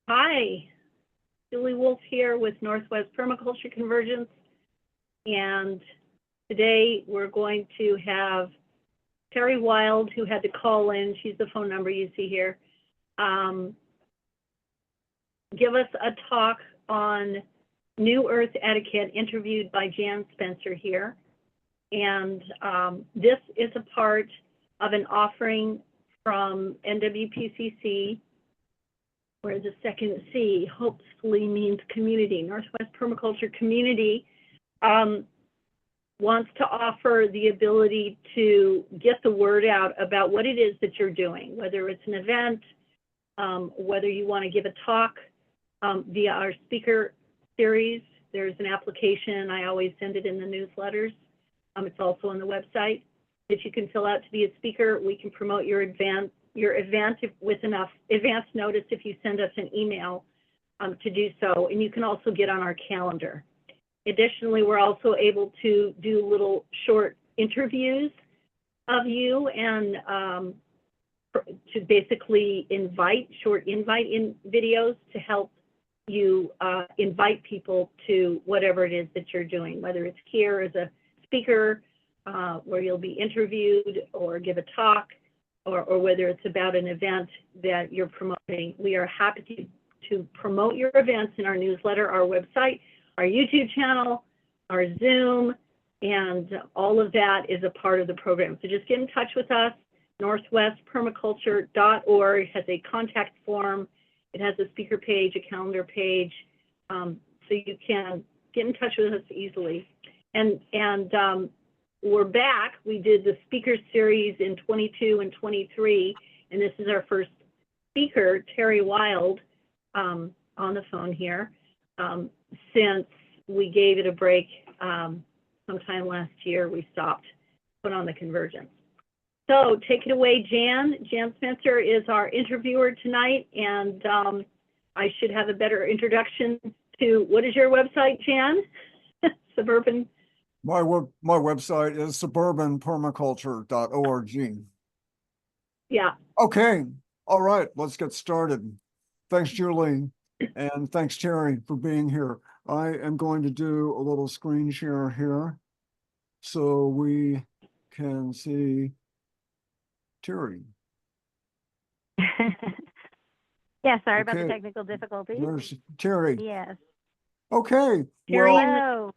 Hi, Julie Wolf here with Northwest Permaculture Convergence, and today we're going to have Terri Wilde, who had to call in, she's the phone number you see here, give us a talk on New Earth Etiquette, interviewed by Jan Spencer here. And this is a part of an offering from NWPCC, where the second C hopefully means community. Northwest Permaculture Community wants to offer the ability to get the word out about what it is that you're doing, whether it's an event, whether you want to give a talk via our speaker series. There's an application. I always send it in the newsletters. It's also on the website that you can fill out to be a speaker. We can promote your event with enough advance notice if you send us an email to do so, and you can also get on our calendar. Additionally, we're also able to do little short interviews of you and to basically short invite in videos to help you invite people to whatever it is that you're doing, whether it's here as a speaker where you'll be interviewed or give a talk, or whether it's about an event that you're promoting. We are happy to promote your events in our newsletter, our website, our YouTube channel, our Zoom, and all of that is a part of the program. So just get in touch with us. northwestpermaculture.org has a contact form. It has a speaker page, a calendar page, so you can get in touch with us easily. And we're back. We did the speaker series in 22 and 23, and this is our first speaker, Terri Wilde, on the phone here, since we gave it a break sometime last year. We stopped, put on the convergence. So take it away, Jan. Jan Spencer is our interviewer tonight, and I should have a better introduction to, what is your website, Jan? Suburban. My website is suburbanpermaculture.org. Yeah. Okay. All right. Let's get started. Thanks, Julie. And thanks, Terri, for being here. I am going to do a little screen share here so we can see Terri. Yeah, sorry about the technical difficulties. There's Terri. Yes. Okay. Terri,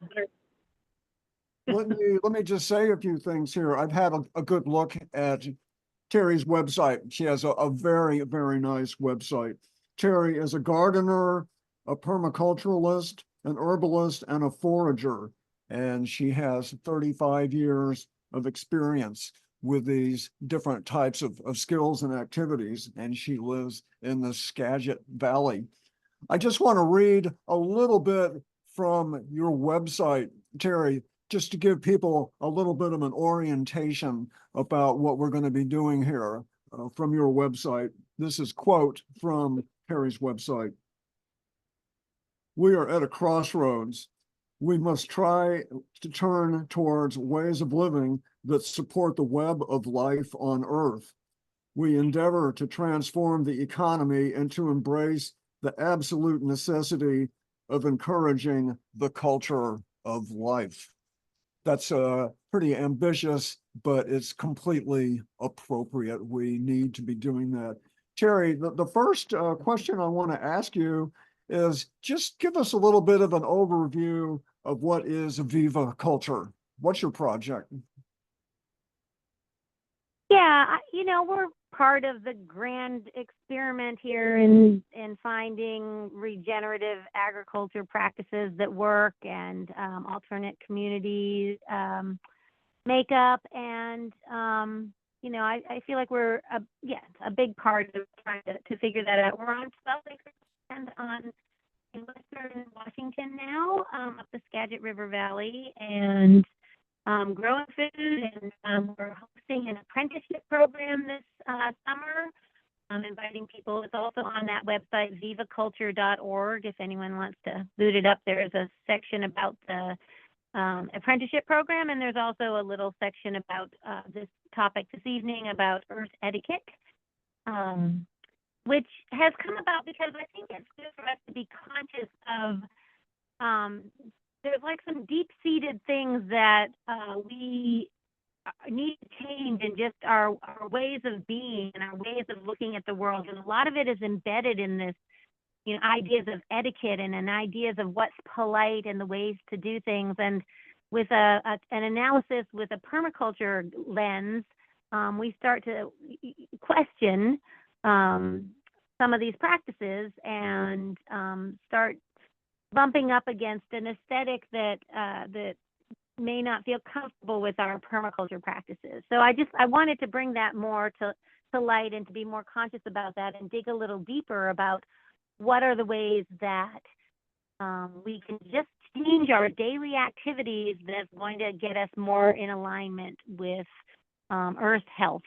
well, let me just say a few things here. I've had a good look at Terri's website. She has a very, very nice website. Terri is a gardener, a permaculturalist, an herbalist, and a forager. And she has 35 years of experience with these different types of skills and activities. And she lives in the Skagit Valley. I just want to read a little bit from your website, Terri, just to give people a little bit of an orientation about what we're going to be doing here from your website. This is quote from Terri's website. We are at a crossroads. We must try to turn towards ways of living that support the web of life on Earth. We endeavor to transform the economy and to embrace the absolute necessity of encouraging the culture of life. That's pretty ambitious, but it's completely appropriate. We need to be doing that. Terri, the first question I want to ask you is just give us a little bit of an overview of what is Viva Culture. What's your project? Yeah, we're part of the grand experiment here in finding regenerative agriculture practices that work and alternate communities makeup. And, I feel like we're a big part of trying to figure that out. We're on 12 acres and in western Washington now, up the Skagit River Valley, and growing food, and we're hosting an apprenticeship program this summer. Inviting people. It's also on that website, vivaculture.org. If anyone wants to boot it up, there's a section about the apprenticeship program, and there's also a little section about this topic this evening about Earth Etiquette, which has come about because I think it's good for us to be conscious of, there's like some deep-seated things that we need to change in just our ways of being and our ways of looking at the world. And a lot of it is embedded in this, ideas of etiquette and ideas of what's polite and the ways to do things. And with an analysis with a permaculture lens, we start to question some of these practices and start bumping up against an aesthetic that may not feel comfortable with our permaculture practices. So I wanted to bring that more to light and to be more conscious about that and dig a little deeper about what are the ways that we can just change our daily activities that's going to get us more in alignment with Earth health.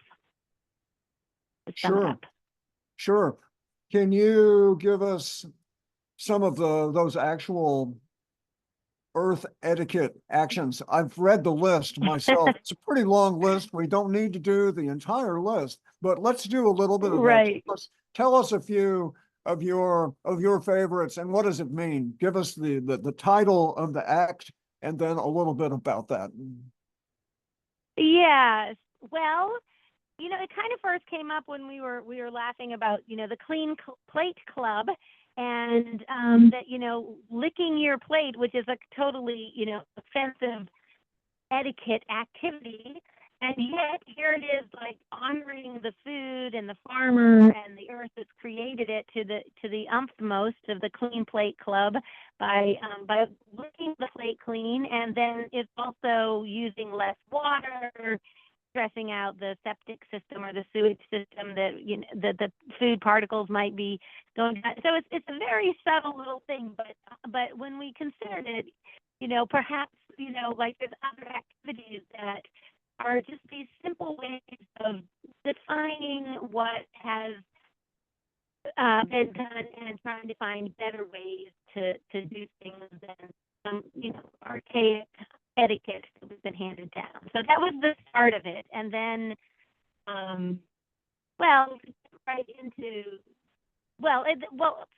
To sum it Sure, up. sure. Can you give us some of those actual Earth etiquette actions? I've read the list myself. It's a pretty long list. We don't need to do the entire list, but let's do a little bit of that. Right. Tell us a few of your favorites and what does it mean? Give us the title of the act and then a little bit about that. Yes. Well, it kind of first came up when we were laughing about, the Clean Plate Club, and that, licking your plate, which is a totally, offensive etiquette activity. And yet here it is, like honoring the food and the farmer and the earth that's created it to the most of the Clean Plate Club by licking the plate clean. And then it's also using less water, stressing out the septic system or the sewage system that the food particles might be going down. So it's a very subtle little thing, but when we considered it, perhaps like there's other activities that are just these simple ways of defining what has been done and trying to find better ways to do things than archaic etiquette that was been handed down. So that was the start of it. And then,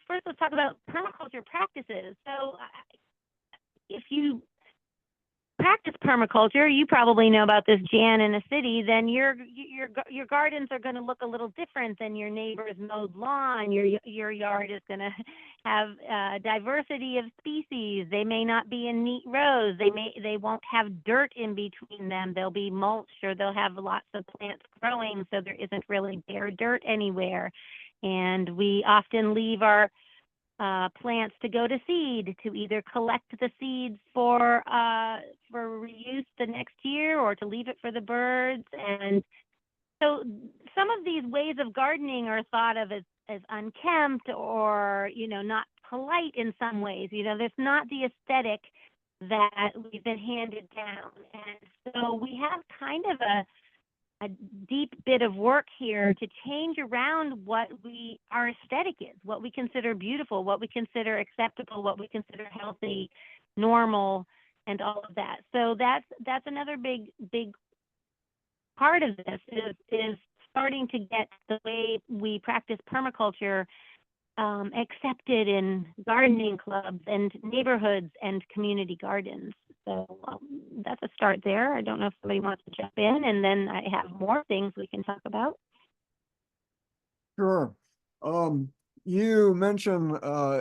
first let's talk about permaculture practices. So if you practice permaculture, you probably know about this, Jan, in a city, then your gardens are going to look a little different than your neighbor's mowed lawn. Your yard is going to have diversity of species. They may not be in neat rows. They won't have dirt in between them. They'll be mulch, or they'll have lots of plants growing, so there isn't really bare dirt anywhere. And we often leave our plants to go to seed, to either collect the seeds for reuse the next year or to leave it for the birds. And so some of these ways of gardening are thought of as unkempt or, not polite in some ways. There's not the aesthetic that we've been handed down. And so we have kind of a deep bit of work here to change around what our aesthetic is, what we consider beautiful, what we consider acceptable, what we consider healthy, normal, and all of that. So that's another big part of this is starting to get the way we practice permaculture accepted in gardening clubs and neighborhoods and community gardens. So that's a start there. I don't know if somebody wants to jump in, and then I have more things we can talk about. Sure. You mentioned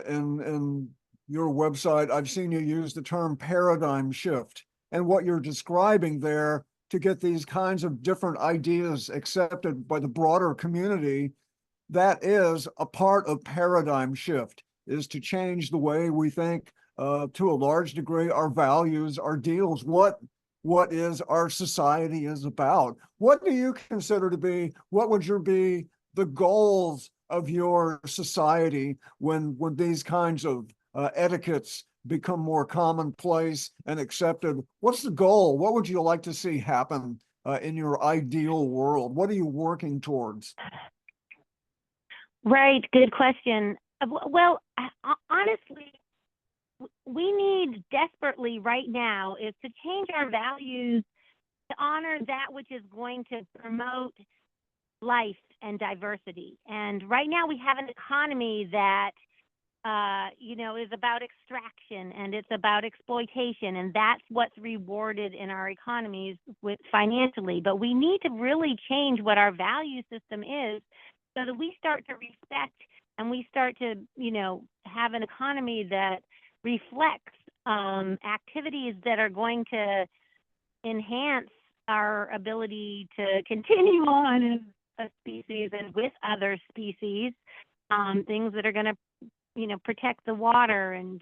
in your website, I've seen you use the term paradigm shift, and what you're describing there to get these kinds of different ideas accepted by the broader community, that is a part of paradigm shift, is to change the way we think, to a large degree, our values, our deals, what is our society is about. What do you consider to be, what would be the goals of your society when these kinds of etiquettes become more commonplace and accepted? What's the goal? What would you like to see happen in your ideal world? What are you working towards? Right, good question. Well, honestly, we need desperately right now is to change our values to honor that which is going to promote life and diversity. And right now we have an economy that is about extraction and it's about exploitation, and that's what's rewarded in our economies with financially. But we need to really change what our value system is so that we start to respect and we start to, have an economy that reflects activities that are going to enhance our ability to continue on as a species and with other species, things that are going to protect the water and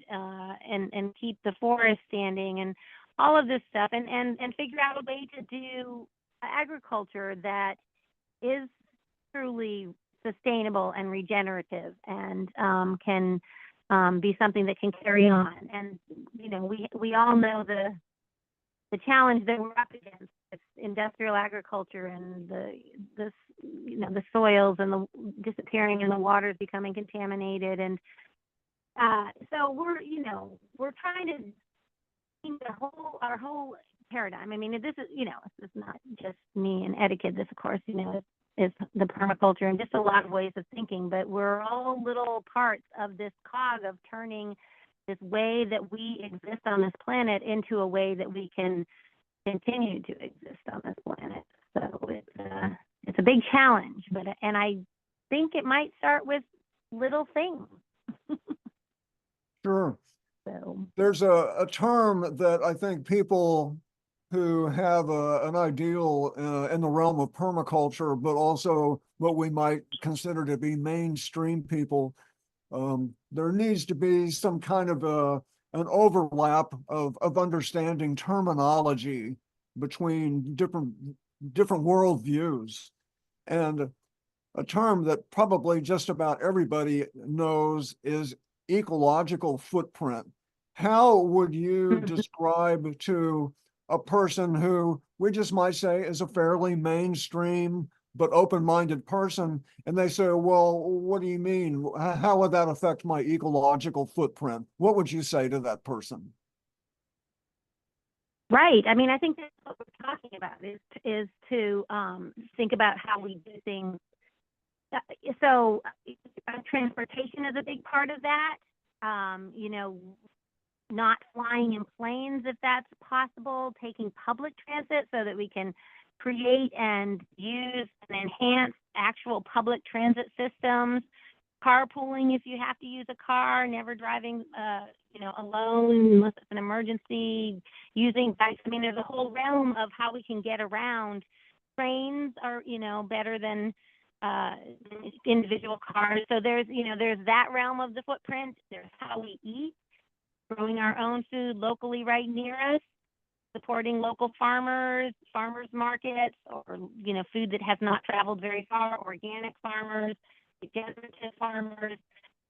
keep the forest standing and all of this stuff, and figure out a way to do agriculture that is truly sustainable and regenerative and can be something that can carry on. And we all know the challenge that we're up against with industrial agriculture and the soils and the disappearing and the waters becoming contaminated. And so we're trying to change our whole paradigm. I mean, this is not just me and etiquette. This, of course, is the permaculture and just a lot of ways of thinking, but we're all little parts of this cog of turning this way that we exist on this planet into a way that we can continue to exist on this planet. So it's a big challenge, and I think it might start with little things. Sure. So There's a term that I think people who have an ideal in the realm of permaculture, but also what we might consider to be mainstream people, there needs to be some kind of an overlap of understanding terminology between different worldviews. And a term that probably just about everybody knows is ecological footprint. How would you describe to a person who we just might say is a fairly mainstream but open-minded person, and they say, well, what do you mean? How would that affect my ecological footprint? What would you say to that person? right. I mean, I think that's what we're talking about is to think about how we do things. So transportation is a big part of that. Not flying in planes if that's possible, taking public transit so that we can create and use and enhance actual public transit systems, carpooling if you have to use a car, never driving alone unless it's an emergency, using bikes. I mean, there's a whole realm of how we can get around. Trains are better than individual cars. So there's that realm of the footprint. There's how we eat, growing our own food locally right near us, supporting local farmers markets, or food that has not traveled very far, organic farmers, regenerative farmers.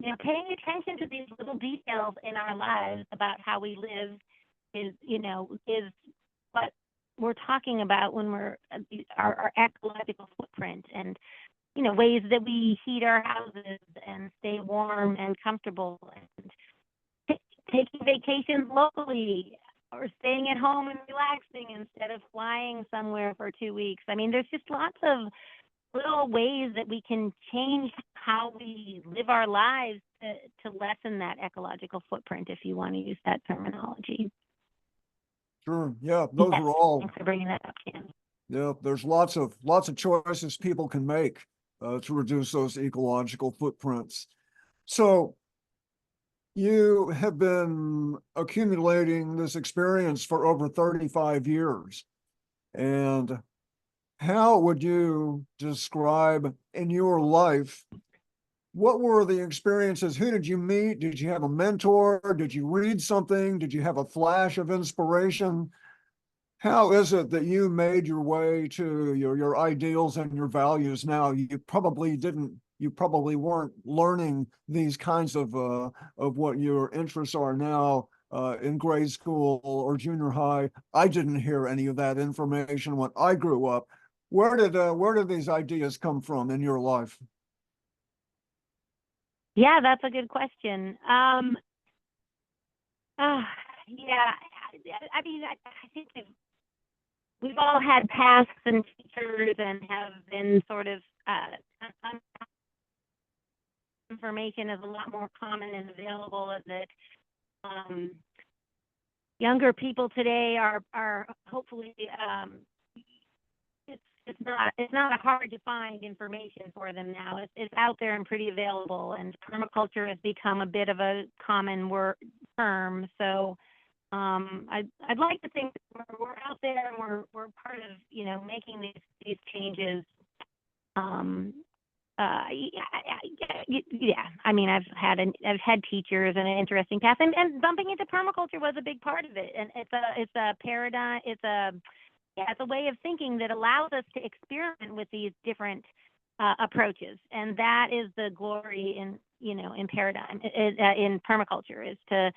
Paying attention to these little details in our lives about how we live is what we're talking about when we're our ecological footprint, and ways that we heat our houses and stay warm and comfortable, and taking vacations locally, or staying at home and relaxing instead of flying somewhere for 2 weeks. I mean, there's just lots of little ways that we can change how we live our lives to lessen that ecological footprint, if you want to use that terminology. Sure. Yeah, those Yes, are all. thanks for bringing that up, Ken. Yeah, there's lots of choices people can make to reduce those ecological footprints. So you have been accumulating this experience for over 35 years. And how would you describe in your life, what were the experiences? Who did you meet? Did you have a mentor? Did you read something? Did you have a flash of inspiration? How is it that you made your way to your ideals and your values now? You probably weren't learning these kinds of what your interests are now in grade school or junior high. I didn't hear any of that information when I grew up. Where did these ideas come from in your life? Yeah, that's a good question. Yeah, I mean, I think we've all had pasts and teachers and have been sort of information is a lot more common and available, that younger people today are hopefully it's not hard to find information for them now. It's out there and pretty available, and permaculture has become a bit of a common term. So I'd like to think that we're out there and we're part of, you know, making these changes. Yeah. I mean, I've had teachers and an interesting path, and bumping into permaculture was a big part of it. And it's a paradigm. It's a way of thinking that allows us to experiment with these different approaches, and that is the glory in paradigm in permaculture, is to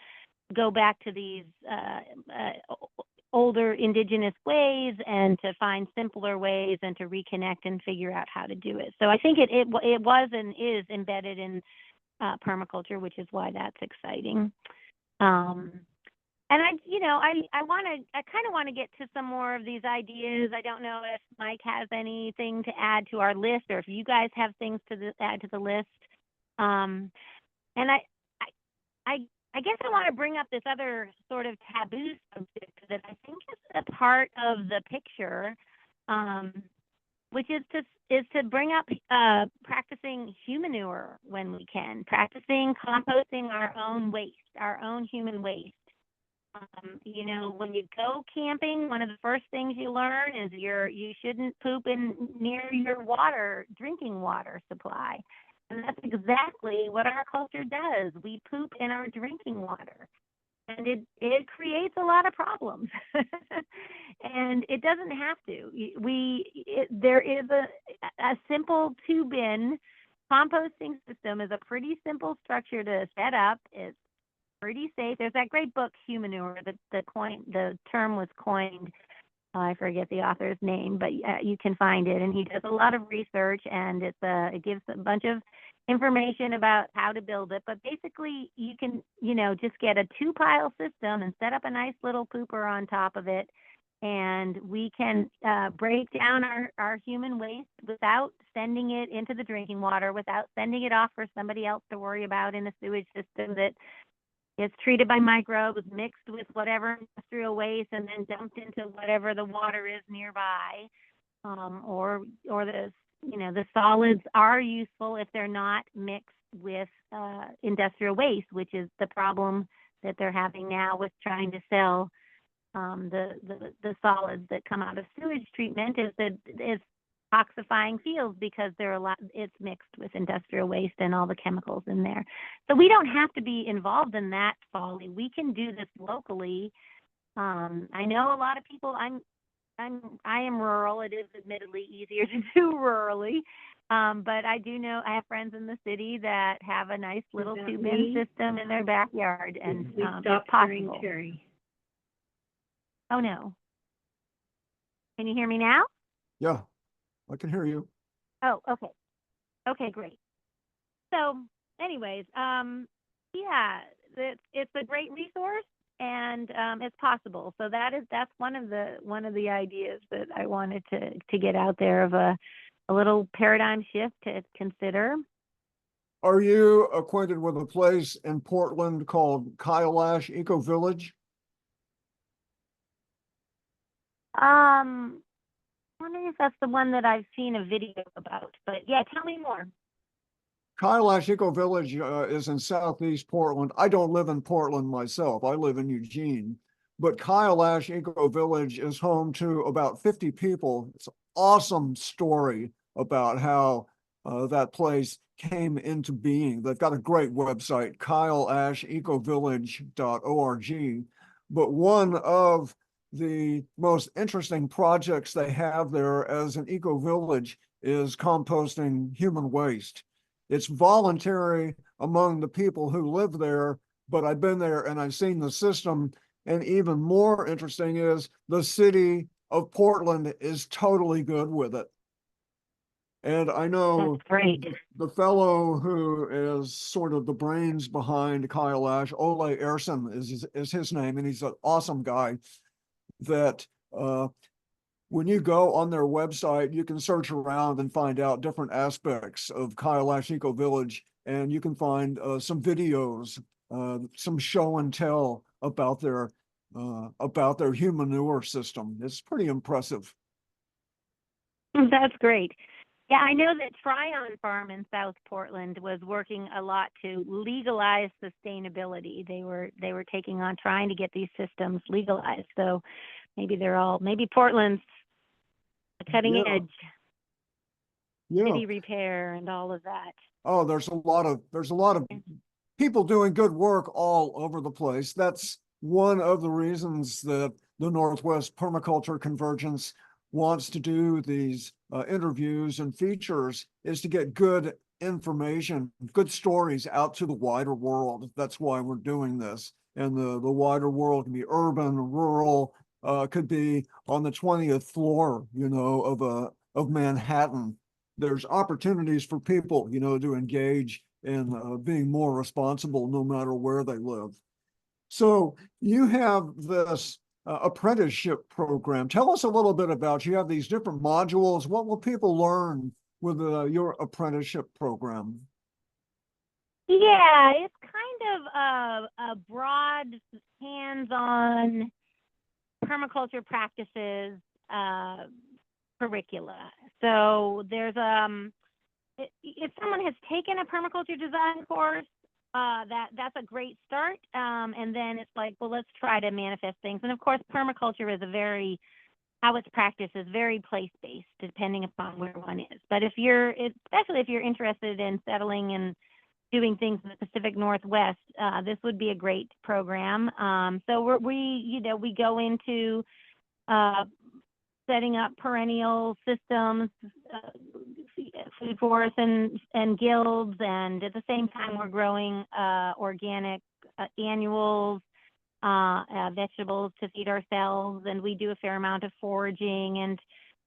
go back to these older indigenous ways and to find simpler ways and to reconnect and figure out how to do it. So I think it was and is embedded in permaculture, which is why that's exciting. And I kind of want to get to some more of these ideas. I don't know if Mike has anything to add to our list, or if you guys have things to add to the list. And I guess I want to bring up this other sort of taboo subject that I think is a part of the picture, which is to bring up practicing humanure when we can, practicing composting our own waste, our own human waste. When you go camping, one of the first things you learn is you shouldn't poop near your drinking water supply. And that's exactly what our culture does. We poop in our drinking water. And it creates a lot of problems. And it doesn't have to. There is a simple 2-bin composting system is a pretty simple structure to set up. It's pretty safe. There's that great book, Humanure. The term was coined. I forget the author's name, but you can find it. And he does a lot of research, and it gives a bunch of information about how to build it. But basically, you can just get a 2-pile system and set up a nice little pooper on top of it, and we can break down our human waste without sending it into the drinking water, without sending it off for somebody else to worry about in a sewage system that gets treated by microbes, mixed with whatever industrial waste, and then dumped into whatever the water is nearby. Or the solids are useful if they're not mixed with industrial waste, which is the problem that they're having now with trying to sell the solids that come out of sewage treatment, is toxifying fields because it's mixed with industrial waste and all the chemicals in there. So we don't have to be involved in that folly. We can do this locally. I know a lot of people. I am rural. It is admittedly easier to do rurally, but I do know I have friends in the city that have a nice little 2-bin system in their backyard, and we it's stopped hearing possible. Terri. Oh no! Can you hear me now? Yeah, I can hear you. Oh, okay. Okay, great. So, anyways, yeah, it's a great resource, and it's possible. So that's one of the ideas that I wanted to get out there, of a little paradigm shift to consider. Are you acquainted with a place in Portland called Kailash Eco Village? I'm wondering if that's the one that I've seen a video about, but yeah, tell me more. Kailash Eco Village is in southeast Portland. I don't live in Portland myself. I live in Eugene. But Kailash Eco Village is home to about 50 people. It's an awesome story about how that place came into being. They've got a great website, kailasheecovillage.org. But one of the most interesting projects they have there as an eco village is composting human waste. It's voluntary among the people who live there, but I've been there and I've seen the system. And even more interesting is the city of Portland is totally good with it. And I know the fellow who is sort of the brains behind Kailash, Ole Erson is his name, and he's an awesome guy that when you go on their website, you can search around and find out different aspects of Kailash Eco Village, and you can find some videos, some show and tell about their human manure system. It's pretty impressive. That's great. Yeah, I know that Tryon Farm in South Portland was working a lot to legalize sustainability. They were taking on trying to get these systems legalized. So maybe Portland's the cutting Yeah, edge, yeah. city repair and all of that. Oh, there's a lot of people doing good work all over the place. That's one of the reasons that the Northwest Permaculture Convergence wants to do these interviews and features, is to get good information, good stories out to the wider world. That's why we're doing this. And the wider world can be urban, rural, could be on the 20th floor, of Manhattan. There's opportunities for people, to engage in being more responsible no matter where they live. So you have this apprenticeship program. Tell us a little bit about, you have these different modules. What will people learn with your apprenticeship program? Yeah, it's kind of a broad, hands-on permaculture practices curricula. So there's if someone has taken a permaculture design course, that's a great start. And then it's like, well, let's try to manifest things. And of course, permaculture is how it's practiced is very place-based, depending upon where one is. But especially if you're interested in settling and doing things in the Pacific Northwest, this would be a great program. So we go into setting up perennial systems, food forests and guilds, and at the same time we're growing organic annuals, vegetables to feed ourselves, and we do a fair amount of foraging, and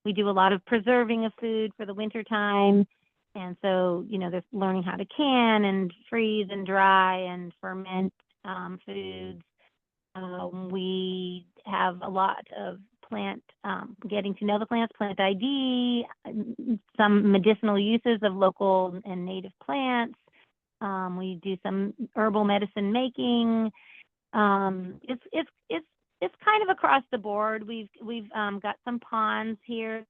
we do a lot of preserving of food for the winter time. And so, there's learning how to can and freeze and dry and ferment foods. We have a lot of getting to know the plants, plant ID, some medicinal uses of local and native plants. We do some herbal medicine making. It's kind of across the board. We've got some ponds here,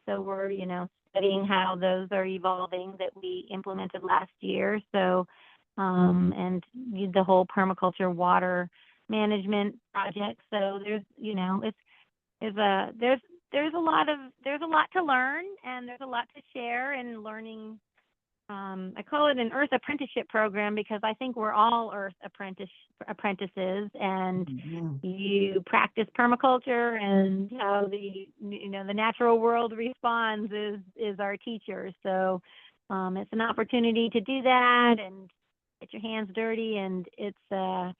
so we're studying how those are evolving that we implemented last year. So and the whole permaculture water management project. So there's a lot to learn, and there's a lot to share in learning. I call it an Earth apprenticeship program because I think we're all Earth apprentices, and you practice permaculture, and how the natural world responds is our teacher. So it's an opportunity to do that and get your hands dirty, and it's a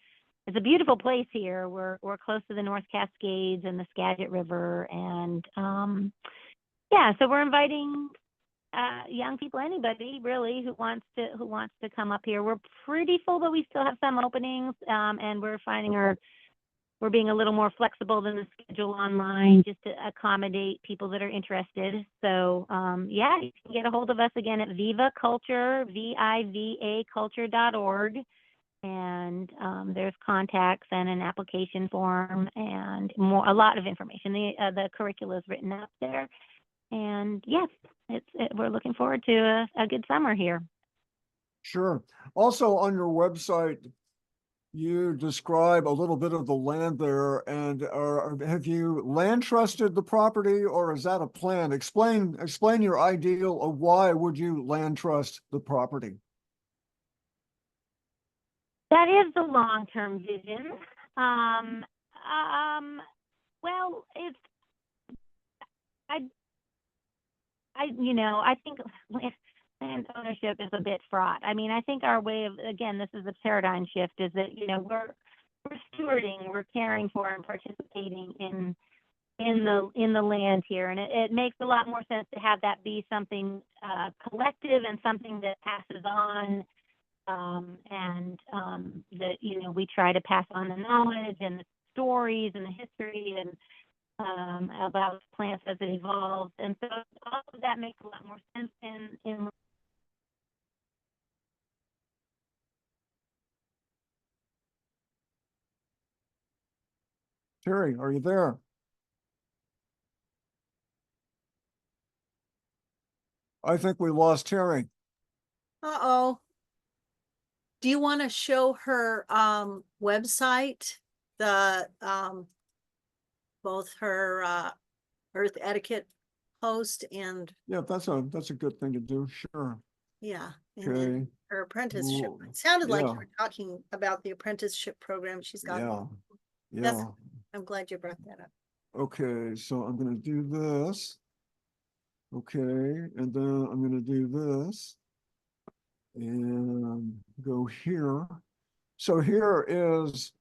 beautiful place here. We're close to the North Cascades and the Skagit River, and so we're inviting young people, anybody really who wants to come up here. We're pretty full, but we still have some openings, and we're finding we're being a little more flexible than the schedule online, just to accommodate people that are interested. So you can get a hold of us again at Viva Culture, VIVA culture.org. And there's contacts and an application form and a lot of information. The curricula is written up there, and yes, we're looking forward to a good summer here. Sure. Also on your website, you describe a little bit of the land there, and have you land trusted the property, or is that a plan? Explain your ideal of why would you land trust the property? That is the long-term vision. Well, I think land ownership is a bit fraught. I mean, I think our way of, again, this is a paradigm shift, is that, we're stewarding, we're caring for and participating in the land here. And it makes a lot more sense to have that be something collective and something that passes on. That we try to pass on the knowledge and the stories and the history, and about plants as it evolves. And so all of that makes a lot more sense in Terry, are you there? I think we lost Terry. Uh-oh. Do you want to show her website, the both her Earth Etiquette post and Yeah, that's a good thing to do. Sure. yeah, and then Okay. her apprenticeship. Ooh, It sounded like yeah. you were talking about the apprenticeship program she's got. Yeah. That's, Yeah. I'm glad you brought that up. Okay, so I'm gonna do this. Okay, and then I'm gonna do this. And go here. So here is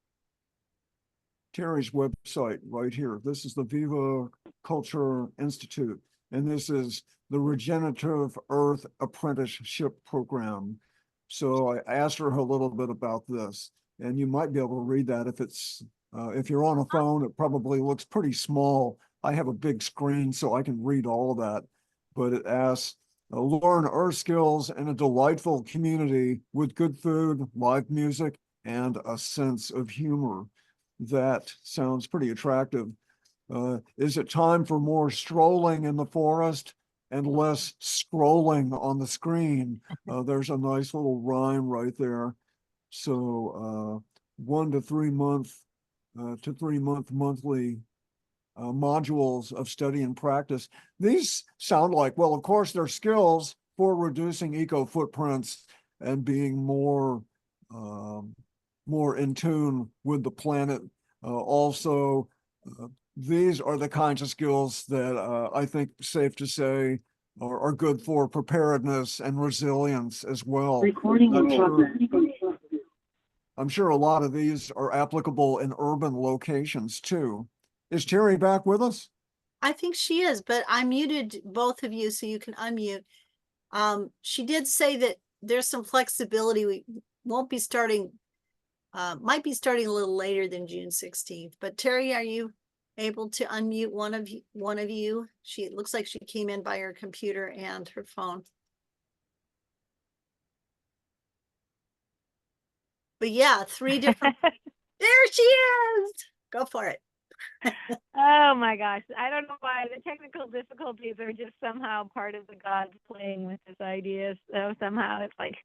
Terry's website right here. This is the Viva Culture Institute, and this is the Regenerative Earth Apprenticeship Program. So I asked her a little bit about this, and you might be able to read that if you're on a phone, it probably looks pretty small. I have a big screen, so I can read all that, but it asks, learn earth skills in a delightful community with good food, live music, and a sense of humor. That sounds pretty attractive. Is it time for more strolling in the forest and less scrolling on the screen? There's a nice little rhyme right there. So 1 to 3 month to 3 month monthly modules of study and practice. These sound like, well, of course, they're skills for reducing eco footprints and being more in tune with the planet. Also, these are the kinds of skills that I think safe to say are good for preparedness and resilience as well. Recording in progress. I'm sure a lot of these are applicable in urban locations too. Is Terry back with us? I think she is, but I muted both of you so you can unmute. She did say that there's some flexibility. We won't be starting, might be starting a little later than June 16th. But Terry, are you able to unmute one of you? It looks like she came in by her computer and her phone. But yeah, 3 different. There she is. Go for it. Oh my gosh. I don't know why the technical difficulties are just somehow part of the gods playing with this idea. So somehow it's like,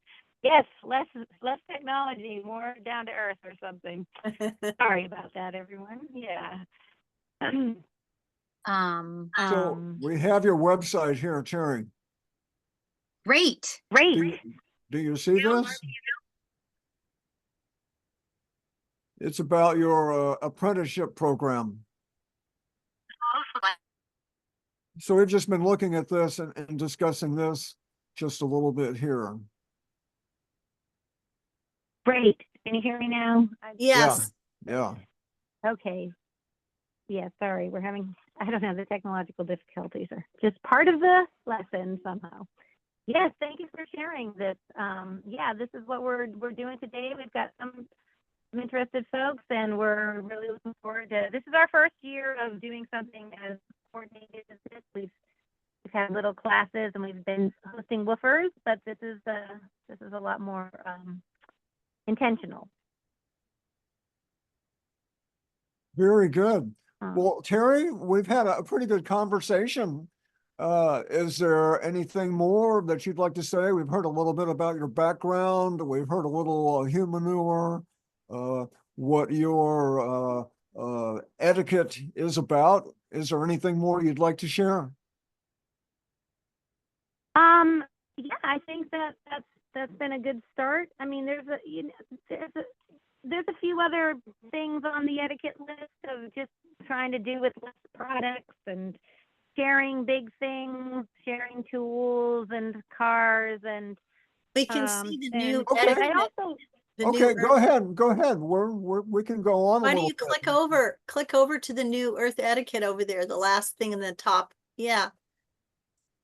yes, less technology, more down to earth or something. Sorry about that, everyone. Yeah. So we have your website here, Terry. Great. Great. Do you see this? It's about your apprenticeship program. So we've just been looking at this and discussing this just a little bit here. Great. Can you hear me now? Yes. Yeah. Okay. Yeah, sorry. I don't know, the technological difficulties are just part of the lesson somehow. Yes, thank you for sharing this. Yeah, this is what we're doing today. We've got some interested folks, and we're really looking forward to. This is our first year of doing something as coordinated as this. We've had little classes, and we've been hosting woofers, but this is a lot more intentional. Very good. Well, Terry, we've had a pretty good conversation. Is there anything more that you'd like to say? We've heard a little bit about your background. We've heard a little humanure, what your etiquette is about. Is there anything more you'd like to share? Yeah, I think that's been a good start. I mean, there's a few other things on the etiquette list of just trying to do with less products and sharing big things, sharing tools and cars, and We can see the new Okay. etiquette. Okay, go ahead. We can go on. Why don't you click over to the new Earth Etiquette over there, the last thing in the top. Yeah.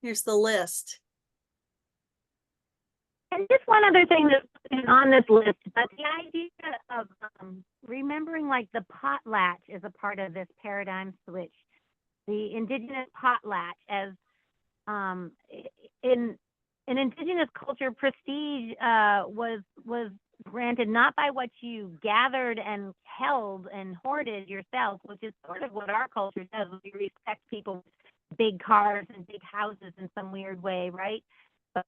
Here's the list. And just one other thing that's on this list, but the idea of remembering like the pot latch is a part of this paradigm switch. the indigenous potlatch as in indigenous culture, prestige was granted not by what you gathered and held and hoarded yourself, which is sort of what our culture does. We respect people with big cars and big houses in some weird way, right? But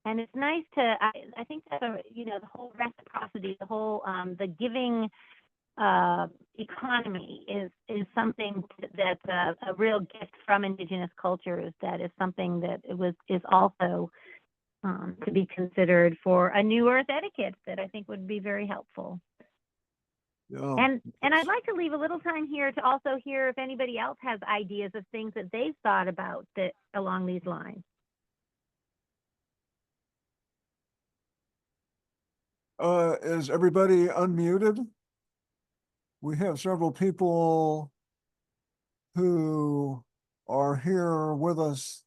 and it's nice to, I think that the whole reciprocity, the whole the giving economy is something that's a real gift from indigenous cultures. That is something that is also to be considered for a new earth etiquette that I think would be very helpful. Yeah. And I'd like to leave a little time here to also hear if anybody else has ideas of things that they've thought about that along these lines. Is everybody unmuted? We have several people who are here with us.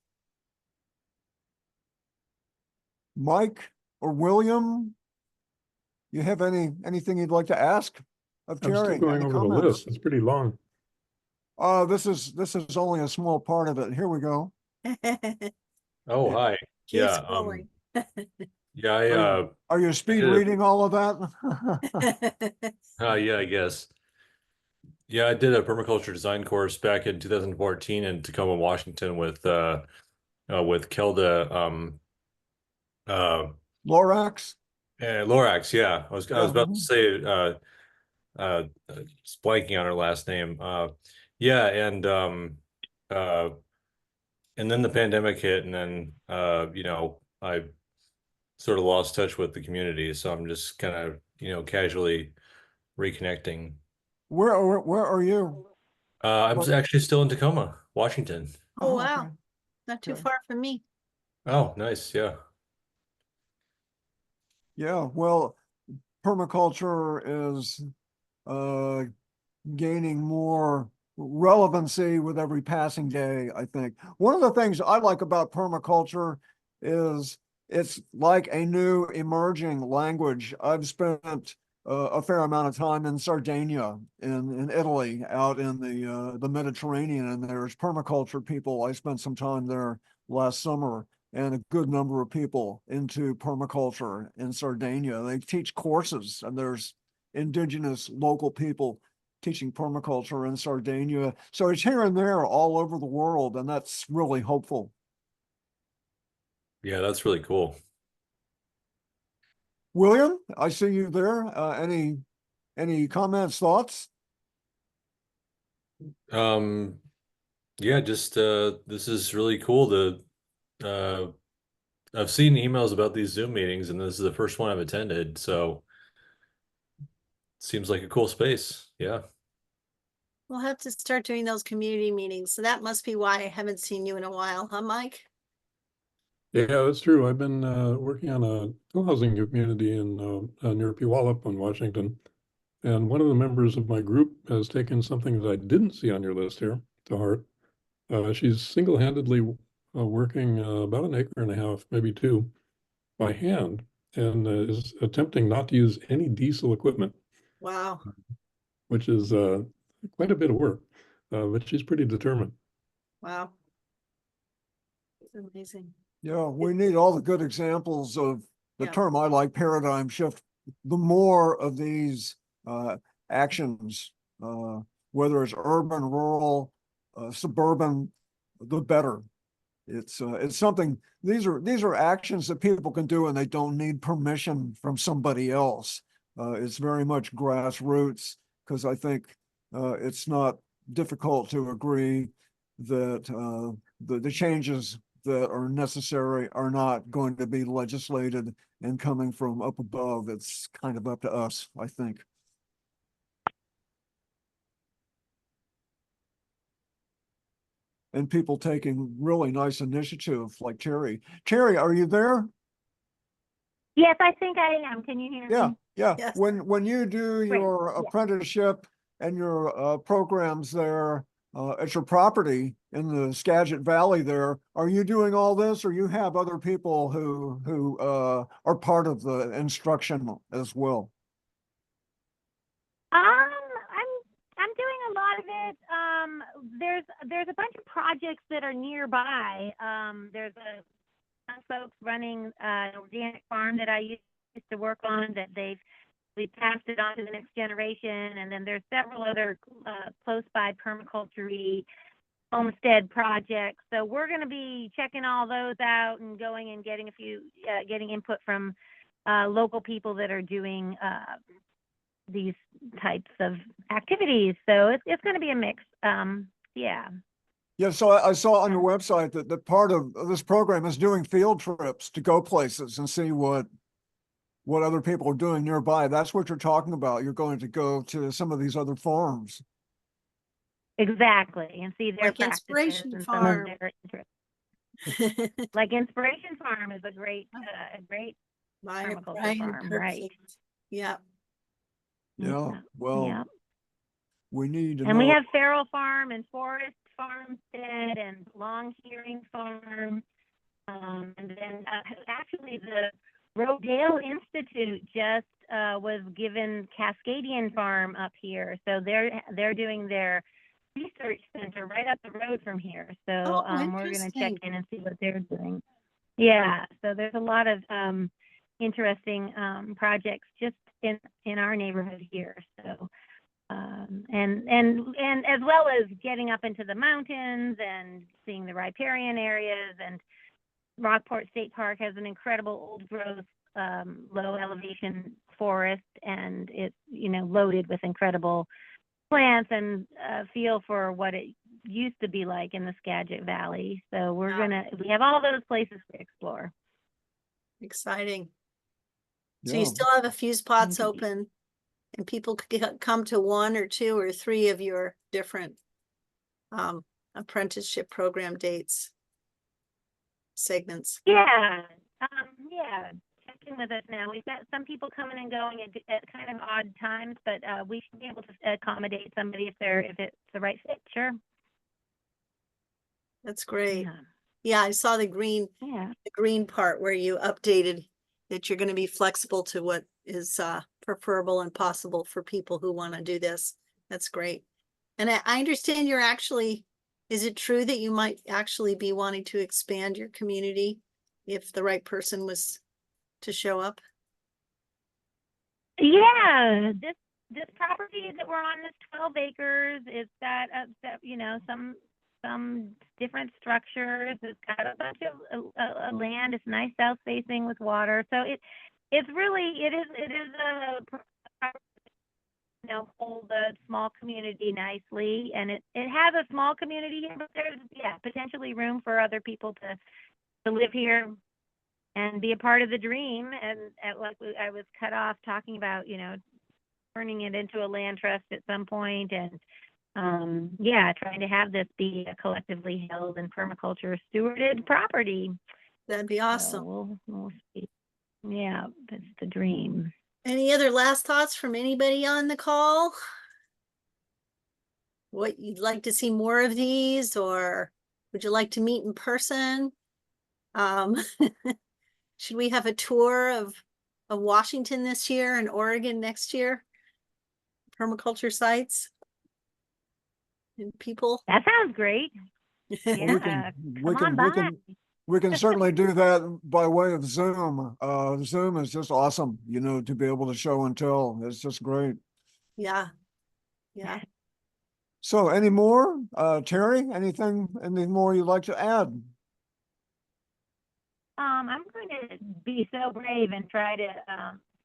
Mike or William, you have anything you'd like to ask of I'm still Terri? going Any over the comments? list. It's pretty long. This is only a small part of it. Here we go. Oh, hi. Keep Yeah, scrolling. yeah, I, Are you speed did- reading all of that? yeah, I guess. Yeah, I did a permaculture design course back in 2014 in Tacoma, Washington with Kelda, Lorax? Lorax. Yeah, I was about mhm. to say, just blanking on her last name. Yeah, and then the pandemic hit, and then, I sort of lost touch with the community. So I'm just kind of, casually reconnecting. Where are you? I'm actually still in Tacoma, Washington. Oh, Oh, wow. okay. Not too Okay. far from me. Oh, nice. Yeah. Yeah, well, permaculture is gaining more relevancy with every passing day, I think. One of the things I like about permaculture is it's like a new emerging language. I've spent a fair amount of time in Sardinia, in Italy, out in the Mediterranean, and there's permaculture people. I spent some time there last summer, and a good number of people into permaculture in Sardinia. They teach courses, and there's indigenous local people teaching permaculture in Sardinia. So it's here and there all over the world, and that's really hopeful. Yeah, that's really cool. William, I see you there. Any comments, thoughts? Yeah, just this is really cool to I've seen emails about these Zoom meetings, and this is the first one I've attended, so seems like a cool space. Yeah. We'll have to start doing those community meetings. So that must be why I haven't seen you in a while, huh, Mike? Yeah, that's true. I've been working on a co-housing community in near Puyallup in Washington. And one of the members of my group has taken something that I didn't see on your list here to heart. She's single-handedly working about an acre and a half, maybe two, by hand, and is attempting not to use any diesel equipment, Wow. which is quite a bit of work, but she's pretty determined. Wow. It's amazing. Yeah, we need all the good examples of the Yeah. term I like, paradigm shift. The more of these actions, whether it's urban, rural, suburban, the better. It's something. These are actions that people can do, and they don't need permission from somebody else. It's very much grassroots, because I think it's not difficult to agree that the changes that are necessary are not going to be legislated and coming from up above. It's kind of up to us, I think. And people taking really nice initiative like Terri. Terri, are you there? Yes, I think I am. Can you hear Yeah, me? yeah. Yes. When you do Great, your yeah. apprenticeship and your programs there at your property in the Skagit Valley there, are you doing all this, or you have other people who are part of the instruction as well? it, there's a bunch of projects that are nearby. There's some folks running an organic farm that I used to work on that we passed it on to the next generation, and then there's several other close by permaculture homestead projects. So we're going to be checking all those out and going and getting getting input from local people that are doing these types of activities. So it's going to be a mix. Yeah. Yeah, so I saw on your website that part of this program is doing field trips to go places and see what other people are doing nearby. That's what you're talking about. You're going to go to some of these other farms. Exactly, and see their Like practices Inspiration and Farm. some of their interests. Like Inspiration Farm is a great permaculture Brian farm, right? Kirkland. Yeah. Yeah, well, Yeah. we need to And we know. have Feral Farm and Forest Farmstead and Long Hearing Farm. And then actually the Rodale Institute just was given Cascadian Farm up here. So they're doing their research center right up the road from here. So we're going to check in and see what they're doing. Yeah, so there's a lot of interesting projects just in our neighborhood here. So and as well as getting up into the mountains and seeing the riparian areas. And Rockport State Park has an incredible old growth low elevation forest, and it's loaded with incredible plants and feel for what it used to be like in the Skagit Valley. So we have all those places to explore. Exciting. So Yeah. you still have a few spots Indeed. open, and people could come to 1 or 2 or 3 of your different apprenticeship program dates, segments. Yeah. Check in with us now. We've got some people coming and going at kind of odd times, but we should be able to accommodate somebody if it's the right fit. Sure. That's great. Yeah. Yeah, I saw the green part where you updated that you're going to be flexible to what is preferable and possible for people who want to do this. That's great. And I understand is it true that you might actually be wanting to expand your community if the right person was to show up? Yeah, this property that we're on, this 12 acres, it's got some different structures. It's got a bunch of land. It's nice south facing with water. So it is a hold a small community nicely, and it has a small community here, but there's potentially room for other people to live here and be a part of the dream. And like I was cut off talking about, turning it into a land trust at some point, and trying to have this be a collectively held and permaculture stewarded property. That'd be awesome. So we'll see. Yeah, that's the dream. Any other last thoughts from anybody on the call? What you'd like to see more of these, or would you like to meet in person? Should we have a tour of Washington this year and Oregon next year? Permaculture sites and people. That sounds great. Well, Yeah, we can certainly do that by way of Zoom. Zoom is just awesome, to be able to show and tell. It's just great. Yeah. So any more, Terri, anything more you'd like to add? I'm going to be so brave and try to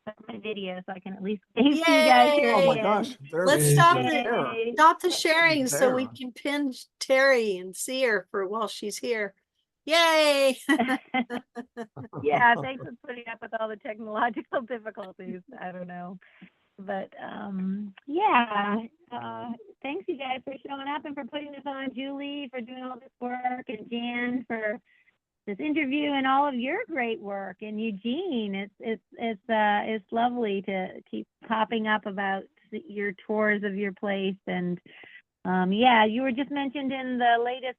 put my video so I can at least see you Yay! guys here. Oh my again. gosh. Let's Yay. stop the sharing so we There. can pin Terri and see her while she's here. Yay! Yeah, thanks for putting up with all the technological difficulties. I don't know. But thanks you guys for showing up and for putting this on, Julie for doing all this work, and Jan for this interview and all of your great work, and Eugene. It's lovely to keep popping up about your tours of your place. And you were just mentioned in the latest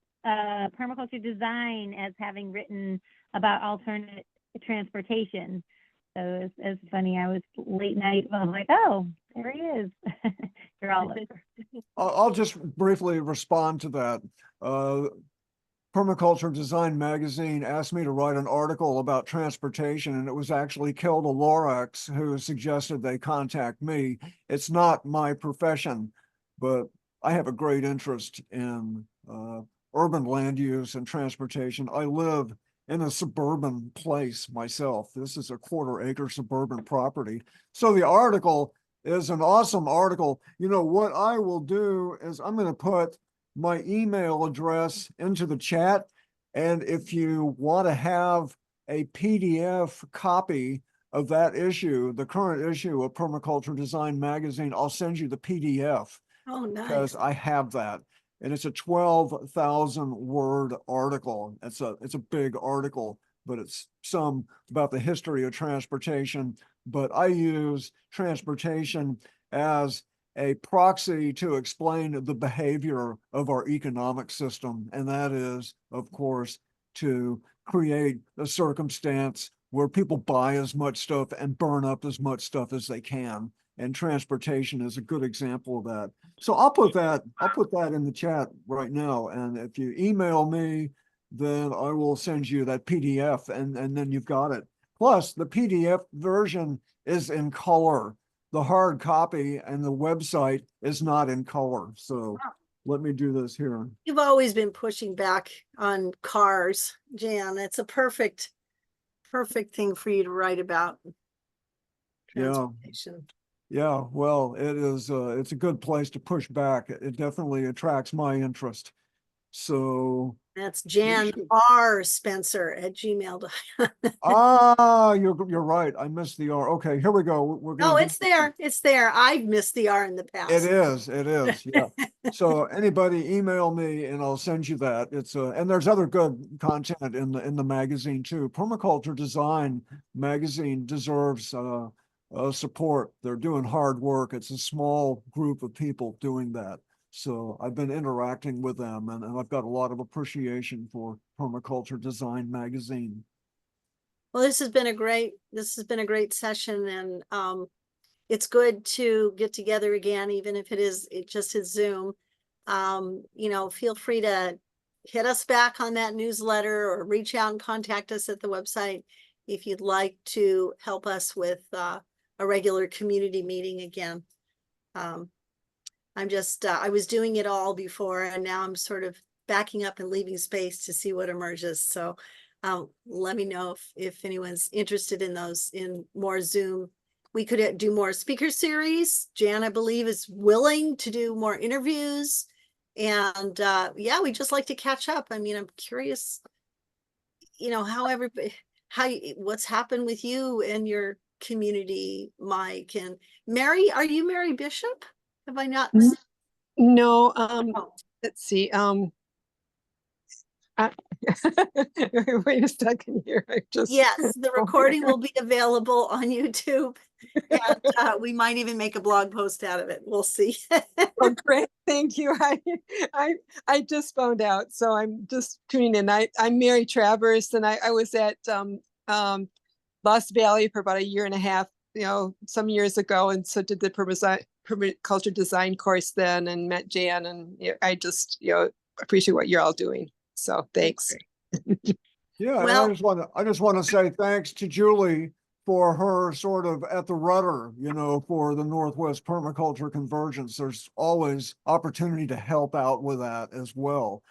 permaculture design as having written about alternate transportation. So it's funny. I was late night. I was like, oh, there he is. You're all over. I'll just briefly respond to that. Permaculture Design Magazine asked me to write an article about transportation, and it was actually Kilda Lorax who suggested they contact me. It's not my profession, but I have a great interest in urban land use and transportation. I live in a suburban place myself. This is a 1/4 acre suburban property. So the article is an awesome article. You know, what I will do is I'm going to put my email address into the chat. And if you want to have a PDF copy of that issue, the current issue of Permaculture Design Magazine, I'll send you the PDF Oh, nice. because I have that. And it's a 12,000 word article. It's a big article, but it's some about the history of transportation. But I use transportation as a proxy to explain the behavior of our economic system. And that is, of course, to create a circumstance where people buy as much stuff and burn up as much stuff as they can. And transportation is a good example of that. So I'll put that in the chat right now. And if you email me, then I will send you that PDF and then you've got it. Plus the PDF version is in color. The hard copy and the website is not in color. So let me do this here. You've always been pushing back on cars, Jan. It's a perfect thing for you to write about. Transportation. Yeah, well, it is, it's a good place to push back. It definitely attracts my interest. So. That's Jan R. Spencer at gmail.com. Ah, you're right. I missed the R. Okay, here we go. We're No, gonna it's there. It's there. I've missed the R in the past. It is. Yeah. So anybody email me and I'll send you that. It's and there's other good content in the magazine too. Permaculture Design Magazine deserves support. They're doing hard work. It's a small group of people doing that. So I've been interacting with them and I've got a lot of appreciation for Permaculture Design Magazine. Well, this has been a great session, and it's good to get together again, even if it just is Zoom. You know, feel free to hit us back on that newsletter or reach out and contact us at the website if you'd like to help us with a regular community meeting again. I was doing it all before, and now I'm sort of backing up and leaving space to see what emerges. So let me know if anyone's interested in more Zoom. We could do more speaker series. Jan, I believe, is willing to do more interviews. And yeah, we just like to catch up. I mean, I'm curious, you know, what's happened with you and your community, Mike. And Mary, are you Mary Bishop? Have I not? No, let's see. Wait a second here. Yes, the recording will be available on YouTube, and we might even make a blog post out of it. We'll see. Oh, great, thank you. I just found out, so I'm just tuning in. I'm Mary Travers, and I was at Lost Valley for about 1.5 years, you know, some years ago, and so did the permaculture design course then, and met Jan, and I just, you know, appreciate what you're all doing. So thanks. Yeah, Well, and I just want to say thanks to Julie for her sort of at the rudder, you know, for the Northwest Permaculture Convergence. There's always opportunity to help out with that as well.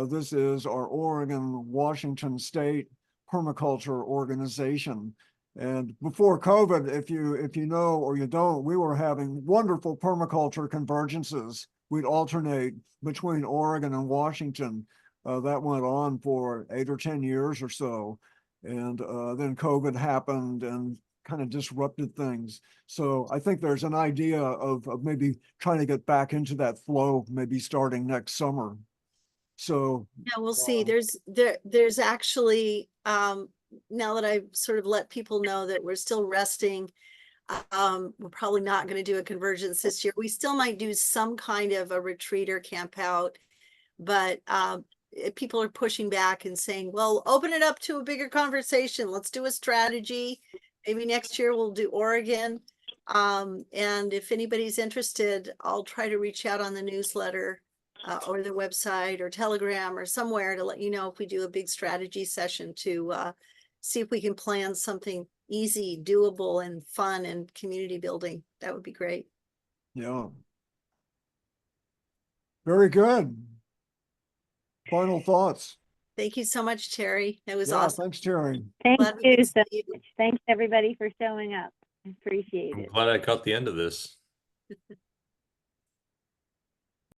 This is our Oregon, Washington State Permaculture Organization. And before COVID, if you know or you don't, we were having wonderful permaculture convergences. We'd alternate between Oregon and Washington. That went on for 8 or 10 years or so. And then COVID happened and kind of disrupted things. So I think there's an idea of maybe trying to get back into that flow, maybe starting next summer. So yeah, we'll see. There's actually, now that I've sort of let people know that we're still resting, we're probably not going to do a convergence this year. We still might do some kind of a retreat or camp out, but people are pushing back and saying, well, open it up to a bigger conversation. Let's do a strategy Maybe next year we'll do Oregon. And if anybody's interested, I'll try to reach out on the newsletter or the website or Telegram or somewhere to let you know if we do a big strategy session to see if we can plan something easy, doable, and fun and community building. That would be great. Yeah. Very good. Final thoughts. Thank you so much, Terry. It was Yeah, awesome. thanks, Terry. Thank Glad we you could so see you. much. Thanks everybody for showing up. I appreciate I'm it. glad I caught the end of this.